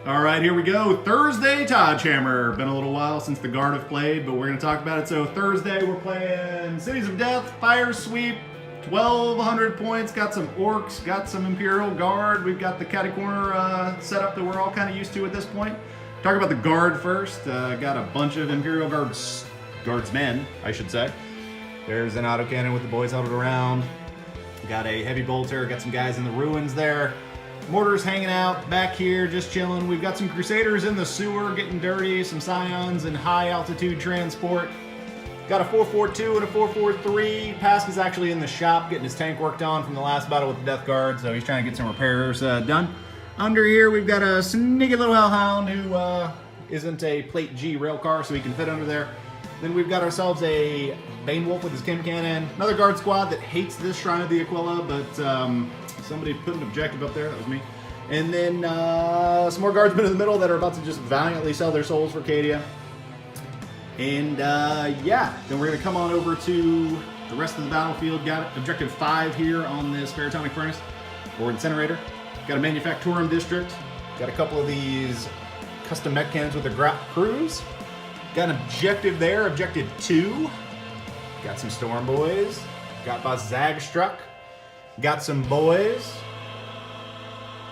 All right, here we go. Thursday, Todgehammer. Been a little while since the Guard have played, but we're going to talk about it. So Thursday, we're playing Cities of Death, Firesweep, 1,200 points. Got some Orks, got some Imperial Guard. We've got the catty corner setup that we're all kind of used to at this point. Talk about the Guard first. Got a bunch of Imperial Guardsmen, I should say. There's an autocannon with the boys huddled around. Got a heavy bolter, got some guys in the ruins there. Mortars hanging out back here, just chilling. We've got some Crusaders in the sewer getting dirty, some Scions and high altitude transport. Got a 442 and a 443. Pasca's actually in the shop getting his tank worked on from the last battle with the Death Guard, so he's trying to get some repairs done. Under here, we've got a sneaky little Hellhound who isn't a Plate G rail car, so he can fit under there. Then we've got ourselves a Bane Wolf with his Chem Cannon. Another guard squad that hates this Shrine of the Aquila, but somebody put an objective up there. That was me. And then some more guardsmen in the middle that are about to just valiantly sell their souls for Cadia. And yeah, then we're going to come on over to the rest of the battlefield. Got objective 5 here on this Baratonic Furnace, or Incinerator. Got a Manufactorum District. Got a couple of these custom mech cannons with their Grap crews. Got an objective there, objective 2. Got some Storm Boys. Got Boss Zagstruck. Got some boys.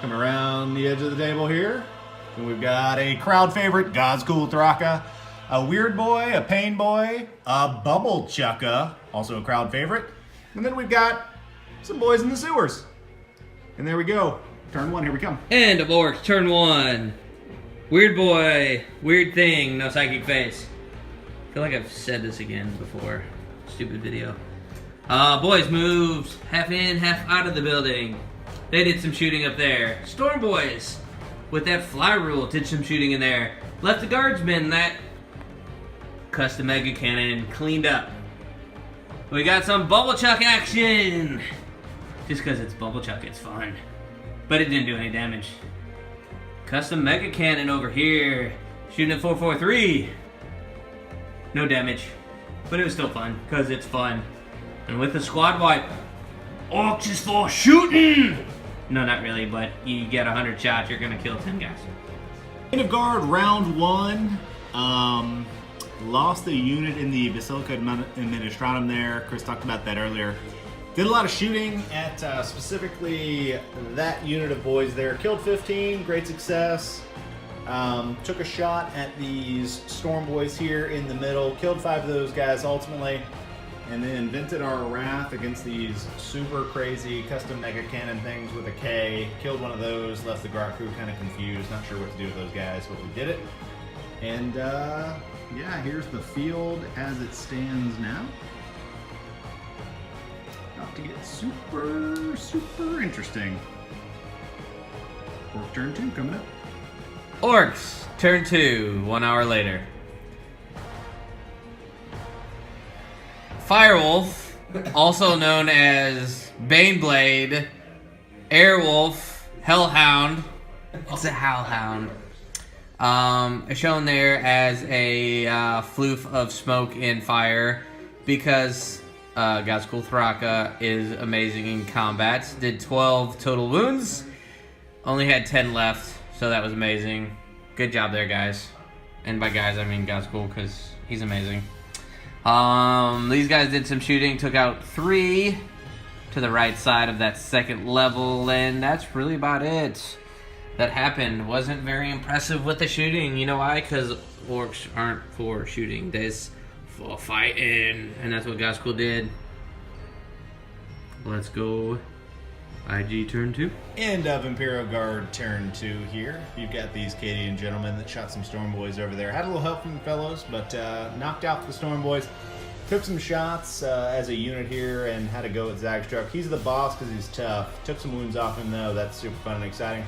Come around the edge of the table here. And we've got a crowd favorite, Gazgul Thraka. A Weird Boy, a Pain Boy, a Bubble Chucka, also a crowd favorite. And then we've got some boys in the sewers. And there we go. Turn 1, here we come. End of Orcs, turn 1. Weird Boy, weird thing, no psychic face. I feel like I've said this again before. Stupid video. Boys moved half in, half out of the building. They did some shooting up there. Storm Boys, with that fly rule, did some shooting in there. Left the guardsmen that custom mega cannon cleaned up. We got some bubble chuck action. Just because it's bubble chuck, it's fun. But it didn't do any damage. Custom mega cannon over here, shooting at 443. No damage, but it was still fun because it's fun. And with the squad wipe, Orcs is for shooting! No, not really, but you get 100 shots, you're gonna kill 10 guys. End of Guard, round 1. Lost a unit in the Basilica Administratum there. Chris talked about that earlier. Did a lot of shooting at specifically that unit of boys there. Killed 15, great success. Took a shot at these Storm Boys here in the middle. Killed 5 of those guys ultimately. And then vented our wrath against these super crazy custom mega cannon things with a K. Killed one of those, left the Grot crew kind of confused, not sure what to do with those guys, but we did it. And yeah, here's the field as it stands now. About to get super, super interesting. Orc turn 2 coming up. Orcs, turn 2, 1 hour later. Firewolf, also known as Baneblade, Airwolf, Hellhound. It's a Hellhound. Is shown there as a floof of smoke and fire because Gazgul Thraka is amazing in combat. Did 12 total wounds, only had 10 left, so that was amazing. Good job there, guys. And by guys, I mean Gazgul because he's amazing. These guys did some shooting, took out 3 to the right side of that second level, and that's really about it that happened. Wasn't very impressive with the shooting. You know why? Because Orcs aren't for shooting. They're for fighting, and that's what Gazgul did. Let's go. IG turn 2. End of Imperial Guard turn 2 here. You've got these Cadian gentlemen that shot some Storm Boys over there. Had a little help from the fellows, but knocked out the Storm Boys. Took some shots as a unit here and had to go with Zagstruck. He's the boss because he's tough. Took some wounds off him though. That's super fun and exciting.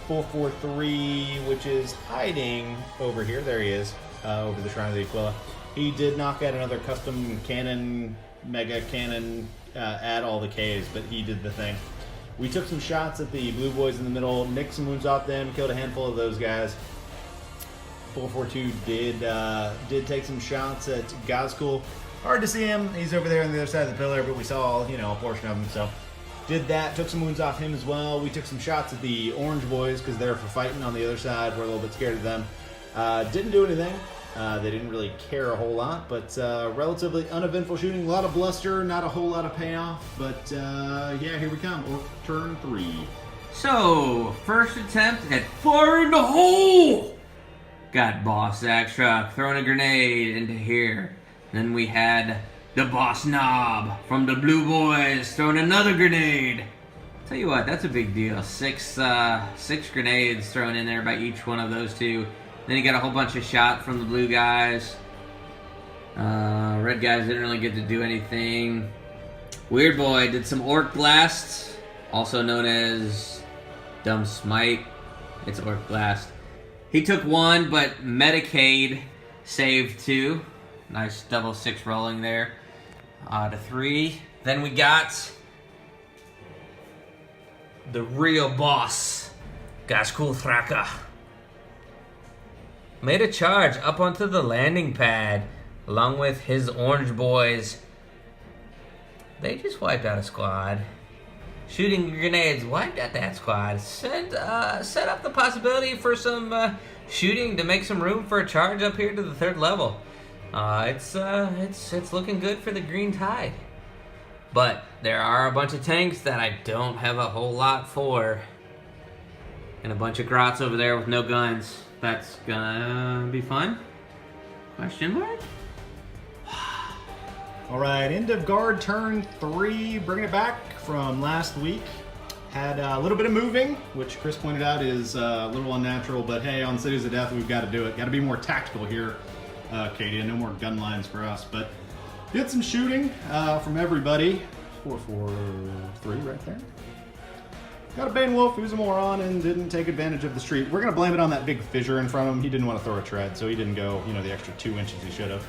443, which is hiding over here. There he is, over the Shrine of the Aquila. He did knock out another custom cannon, mega cannon, add all the Ks, but he did the thing. We took some shots at the blue boys in the middle, nicked some wounds off them, killed a handful of those guys. 442 did take some shots at Gazgul. Hard to see him. He's over there on the other side of the pillar, but we saw, you know, a portion of him. So Did that, took some wounds off him as well. We took some shots at the orange boys because they're for fighting on the other side. We're a little bit scared of them. Didn't do anything. They didn't really care a whole lot, but relatively uneventful shooting. A lot of bluster, not a whole lot of payoff. But yeah, here we come. Orc turn 3. So, first attempt at fire in the hole! Got Boss Zach Truck throwing a grenade into here. Then we had the Boss Knob from the Blue Boys throwing another grenade. Tell you what, that's a big deal. Six grenades thrown in there by each one of those two. Then you got a whole bunch of shot from the blue guys. Red guys didn't really get to do anything. Weird Boy did some Orc Blasts, also known as Dumb Smite. It's Orc Blast. He took 1, but Medicaid saved 2. Nice double 6 rolling there. To 3. Then we got the real boss, Gaskul Thraka. Made a charge up onto the landing pad along with his orange boys. They just wiped out a squad. Shooting grenades wiped out that squad. Set up the possibility for some shooting to make some room for a charge up here to the 3rd level. It's looking good for the Green Tide. But there are a bunch of tanks that I don't have a whole lot for. And a bunch of grots over there with no guns. That's gonna be fun? Question mark? Alright, end of guard turn 3. Bringing it back from last week. Had a little bit of moving, which Chris pointed out is a little unnatural. But hey, on Cities of Death, we've got to do it. Got to be more tactical here. Katie, no more gun lines for us, but did some shooting from everybody. 4-4-3 right there. Got a Bane Wolf who's a moron and didn't take advantage of the street. We're gonna blame it on that big fissure in front of him. He didn't want to throw a tread, so he didn't go, the extra 2 inches he should have.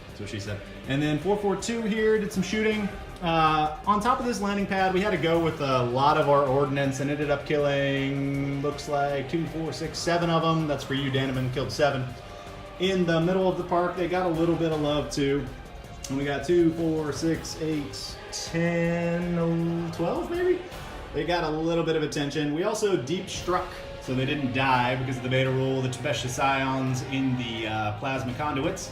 That's what she said. And then 4-4-2 here, did some shooting. On top of this landing pad, we had to go with a lot of our ordnance and ended up killing, looks like 2, 4, 6, 7 of them. That's for you, Daneman, killed 7. In the middle of the park, they got a little bit of love too. And we got 2, 4, 6, 8, 10, 12 maybe? They got a little bit of attention. We also deep struck, so they didn't die because of the beta rule, the Tempestuous Ions in the plasma conduits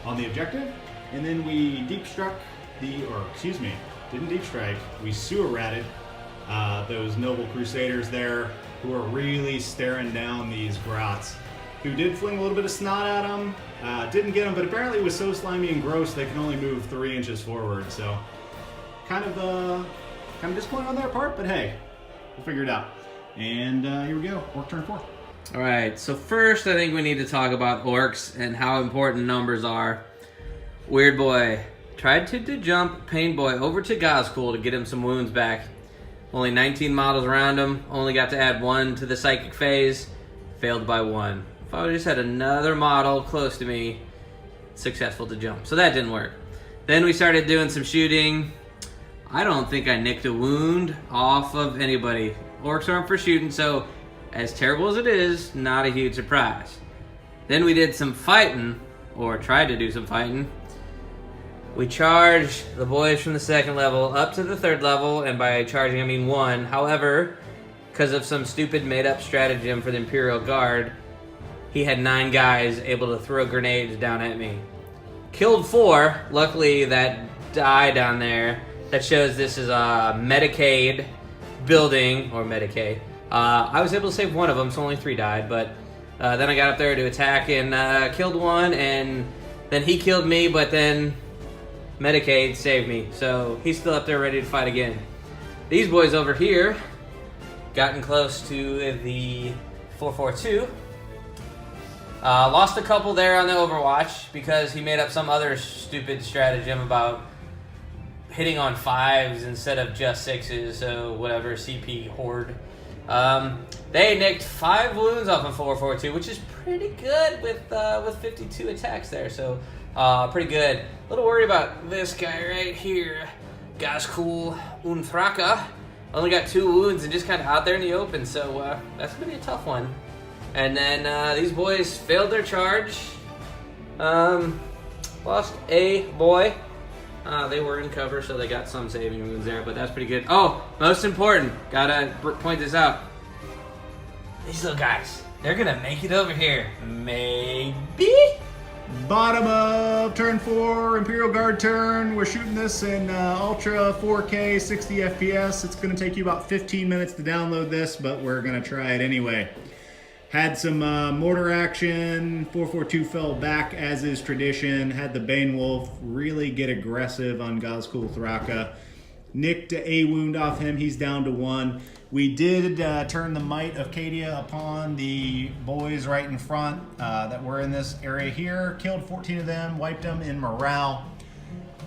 on the objective. And then we deep struck didn't deep strike. We sewer ratted those noble crusaders there who are really staring down these grots. Who did fling a little bit of snot at them. Didn't get them, but apparently it was so slimy and gross they can only move 3 inches forward. So kind of disappointed on their part, but hey, we'll figure it out. And here we go, Orc turn 4. All right, so first I think we need to talk about Orcs and how important numbers are. Weird Boy tried to jump Pain Boy over to Gazkul to get him some wounds back. Only 19 models around him, only got to add 1 to the psychic phase, failed by 1. If I just had another model close to me, successful to jump. So that didn't work. Then we started doing some shooting. I don't think I nicked a wound off of anybody. Orcs aren't for shooting, so as terrible as it is, not a huge surprise. Then we did some fighting, or tried to do some fighting. We charged the boys from the 2nd level up to the 3rd level, and by charging I mean 1. However, because of some stupid made-up stratagem for the Imperial Guard, he had 9 guys able to throw grenades down at me. Killed 4. Luckily, that die down there, that shows this is a Medicaid building, or Medicaid. I was able to save 1 of them, so only 3 died, but then I got up there to attack and killed 1, and then he killed me, but then Medicaid saved me, so he's still up there ready to fight again. These boys over here, gotten close to the 4-4-2. Lost a couple there on the Overwatch because he made up some other stupid stratagem about hitting on 5s instead of just 6s, so whatever, CP Horde. They nicked 5 wounds off of 4-4-2, which is pretty good with 52 attacks there, so pretty good. A little worried about this guy right here, Gaskul Thraka. Only got 2 wounds and just kind of out there in the open, so that's going to be a tough one. And then these boys failed their charge. Lost a boy. They were in cover, so they got some saving wounds there, but that's pretty good. Oh, most important, gotta point this out. These little guys, they're gonna make it over here. Maybe? Bottom of turn 4, Imperial Guard turn. We're shooting this in Ultra 4K 60 FPS. It's going to take you about 15 minutes to download this, but we're going to try it anyway. Had some mortar action. 442 fell back as is tradition. Had the Bane Wolf really get aggressive on Gazkul Thraka. Nicked a wound off him. He's down to 1. We did turn the might of Cadia upon the boys right in front that were in this area here. Killed 14 of them, wiped them in morale.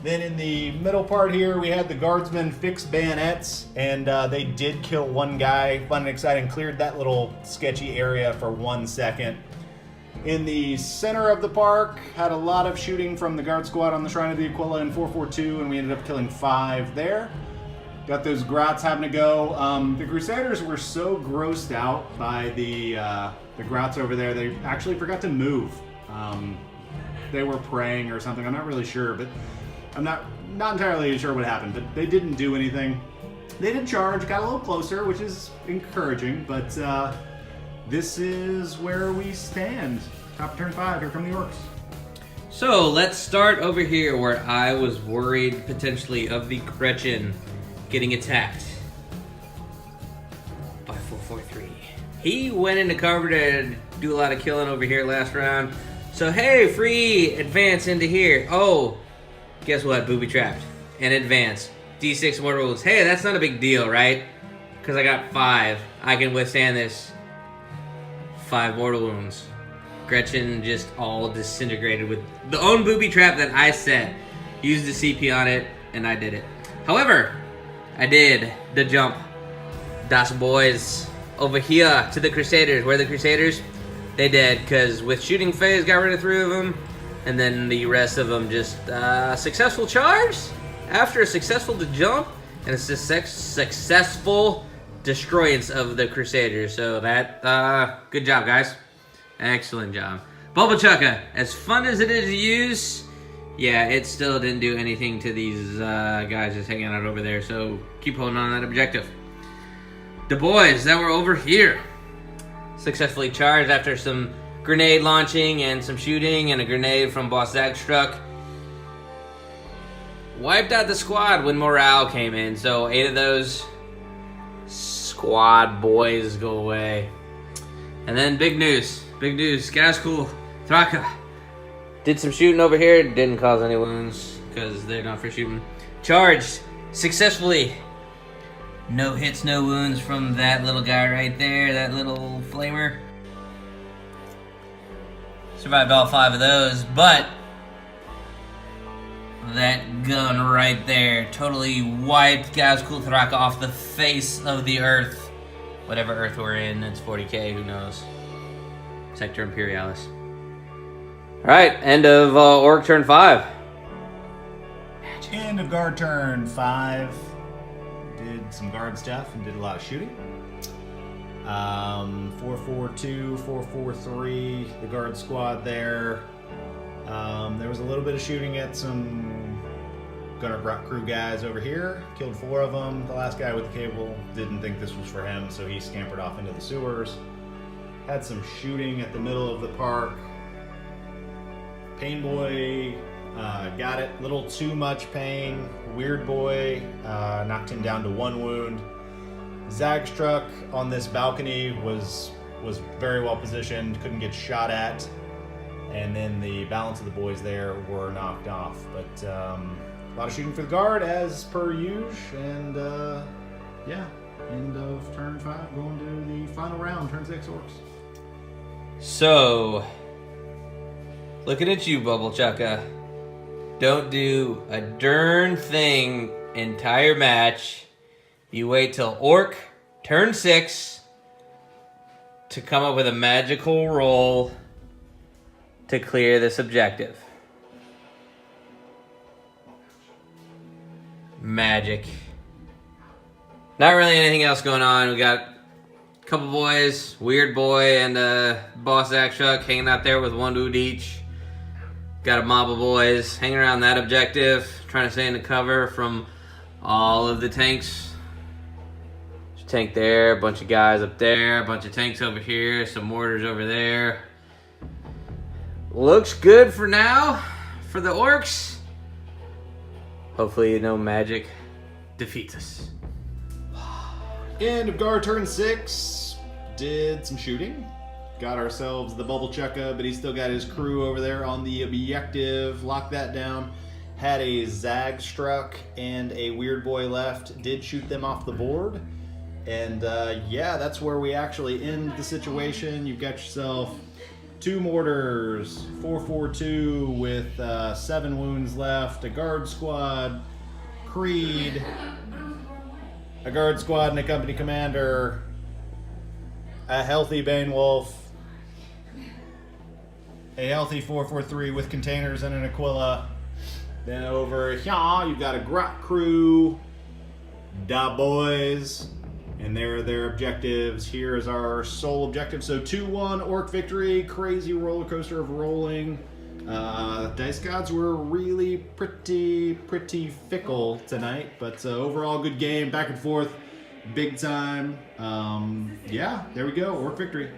Then in the middle part here, we had the guardsmen fix bayonets, and they did kill one guy. Fun and exciting, cleared that little sketchy area for 1 second. In the center of the park, had a lot of shooting from the guard squad on the Shrine of the Aquila in 442, and we ended up killing 5 there. Got those grots having to go. The Crusaders were so grossed out by the grots over there, they actually forgot to move. They were praying or something. I'm not really sure, but I'm not entirely sure what happened. But they didn't do anything. They did charge, got a little closer, which is encouraging. But this is where we stand. Top of turn 5. Here come the Orks. So let's start over here where I was worried potentially of the Gretchen getting attacked by 443. He went into cover to do a lot of killing over here last round. So hey, free advance into here. Oh, guess what? Booby trapped and advance. D6 mortal wounds. Hey, that's not a big deal, right? Because I got 5. I can withstand this. 5 mortal wounds. Gretchen just all disintegrated with the own booby trap that I set. Used the CP on it, and I did it. However, I did the jump. Das boys over here to the Crusaders. Where are the Crusaders? They dead, because with shooting phase, got rid of 3 of them, and then the rest of them just successful charge after a successful jump and a successful destroyance of the Crusaders. So that, good job, guys. Excellent job. Bubble Chukka, as fun as it is to use, yeah, it still didn't do anything to these guys just hanging out over there, so keep holding on that objective. The boys that were over here successfully charged after some grenade launching and some shooting and a grenade from Boss Zagstruck. Wiped out the squad when morale came in, so 8 of those squad boys go away. And then big news, Gazkul Thraka did some shooting over here, didn't cause any wounds because they're not for shooting. Charged successfully. No hits, no wounds from that little guy right there, that little flamer. Survived all 5 of those, but that gun right there totally wiped Gazkul Thraka off the face of the earth. Whatever earth we're in, it's 40k, who knows. Sector Imperialis. Alright, end of Orc turn 5. End of guard turn 5. Did some guard stuff and did a lot of shooting. 442, 443, the guard squad there. There was a little bit of shooting at some Gunner crew guys over here. Killed 4 of them. The last guy with the cable didn't think this was for him, so he scampered off into the sewers. Had some shooting at the middle of the park. Pain Boy got it. Little too much pain. Weird Boy knocked him down to 1 wound. Zagstruck on this balcony was very well positioned. Couldn't get shot at. And then the balance of the boys there were knocked off. But a lot of shooting for the guard as per usual. And yeah, end of turn 5. Going to the final round, turn 6 Orcs. So, looking at you, Bubble Chukka. Don't do a darn thing entire match. You wait till Orc turn 6 to come up with a magical roll to clear this objective. Magic. Not really anything else going on. We got a couple boys, Weird Boy and Boss Zagstruck hanging out there with 1 wound each. Got a mob of boys hanging around that objective, trying to stay in the cover from all of the tanks. There's a tank there, a bunch of guys up there, a bunch of tanks over here, some mortars over there. Looks good for now for the Orks. Hopefully no magic defeats us. End of guard turn 6. Did some shooting. Got ourselves the bubble chukka, but he's still got his crew over there on the objective. Locked that down. Had a Zag struck and a weird boy left. Did shoot them off the board. And yeah, that's where we actually end the situation. You've got yourself 2 mortars, 442 with 7 wounds left, a guard squad, Creed, a guard squad and a company commander, a healthy Bane Wolf, a healthy 443 with containers and an Aquila. Then over here, you've got a Grot crew, da boys, and there are their objectives. Here is our sole objective. So 2-1 Orc victory, crazy roller coaster of rolling. Dice gods were really pretty fickle tonight, but overall good game, back and forth, big time. Yeah, there we go, Orc victory.